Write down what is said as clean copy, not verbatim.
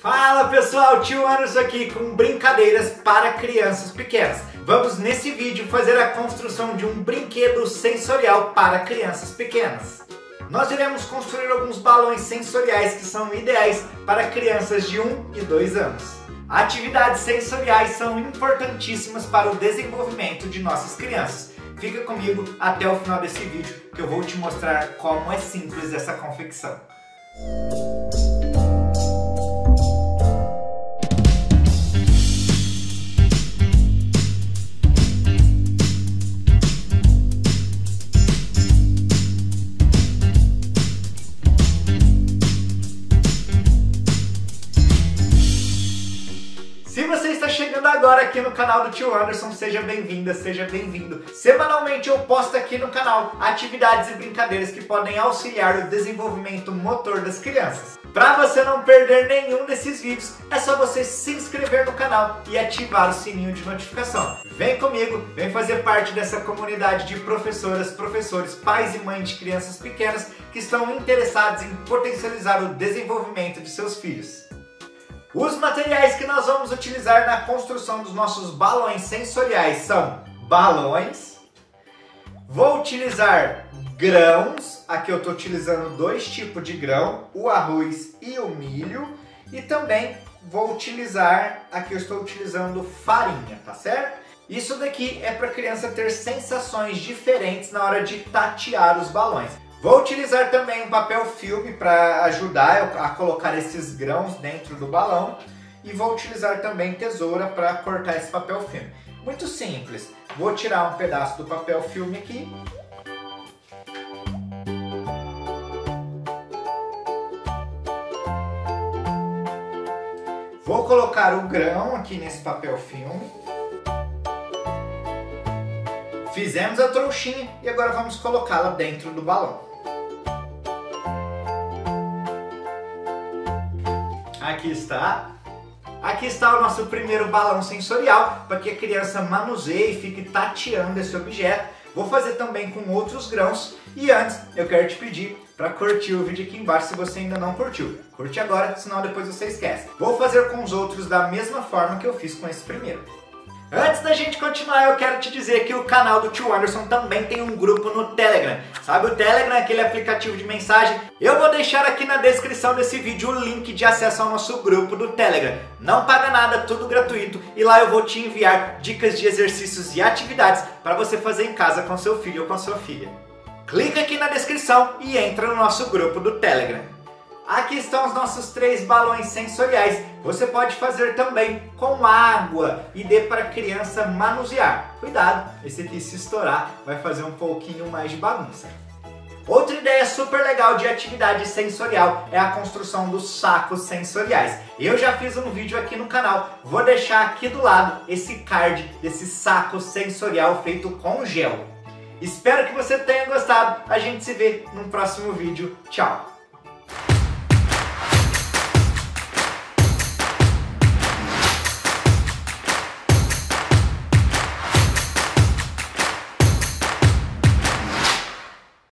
Fala pessoal, Tio Anderson aqui com brincadeiras para crianças pequenas. Vamos nesse vídeo fazer a construção de um brinquedo sensorial para crianças pequenas. Nós iremos construir alguns balões sensoriais que são ideais para crianças de 1 e 2 anos. Atividades sensoriais são importantíssimas para o desenvolvimento de nossas crianças. Fica comigo até o final desse vídeo que eu vou te mostrar como é simples essa confecção. Se você está chegando agora aqui no canal do Tio Anderson, seja bem-vinda, seja bem-vindo. Semanalmente eu posto aqui no canal atividades e brincadeiras que podem auxiliar o desenvolvimento motor das crianças. Para você não perder nenhum desses vídeos, é só você se inscrever no canal e ativar o sininho de notificação. Vem comigo, vem fazer parte dessa comunidade de professoras, professores, pais e mães de crianças pequenas que estão interessados em potencializar o desenvolvimento de seus filhos. Os materiais que nós vamos utilizar na construção dos nossos balões sensoriais são balões, vou utilizar grãos, aqui eu estou utilizando dois tipos de grão, o arroz e o milho, e também vou utilizar, aqui eu estou utilizando farinha, tá certo? Isso daqui é para a criança ter sensações diferentes na hora de tatear os balões. Vou utilizar também um papel filme para ajudar a colocar esses grãos dentro do balão. E vou utilizar também tesoura para cortar esse papel filme. Muito simples. Vou tirar um pedaço do papel filme aqui. Vou colocar o grão aqui nesse papel filme. Fizemos a trouxinha e agora vamos colocá-la dentro do balão. Aqui está. Aqui está o nosso primeiro balão sensorial, para que a criança manuseie e fique tateando esse objeto. Vou fazer também com outros grãos. E antes, eu quero te pedir para curtir o vídeo aqui embaixo se você ainda não curtiu. Curte agora, senão depois você esquece. Vou fazer com os outros da mesma forma que eu fiz com esse primeiro. Antes da gente continuar, eu quero te dizer que o canal do Tio Anderson também tem um grupo no Telegram. Sabe o Telegram, aquele aplicativo de mensagem? Eu vou deixar aqui na descrição desse vídeo o link de acesso ao nosso grupo do Telegram. Não paga nada, tudo gratuito. E lá eu vou te enviar dicas de exercícios e atividades para você fazer em casa com seu filho ou com sua filha. Clica aqui na descrição e entra no nosso grupo do Telegram. Aqui estão os nossos 3 balões sensoriais. Você pode fazer também com água e dê para a criança manusear. Cuidado, esse aqui se estourar vai fazer um pouquinho mais de bagunça. Outra ideia super legal de atividade sensorial é a construção dos sacos sensoriais. Eu já fiz um vídeo aqui no canal, vou deixar aqui do lado esse card desse saco sensorial feito com gel. Espero que você tenha gostado, a gente se vê no próximo vídeo. Tchau!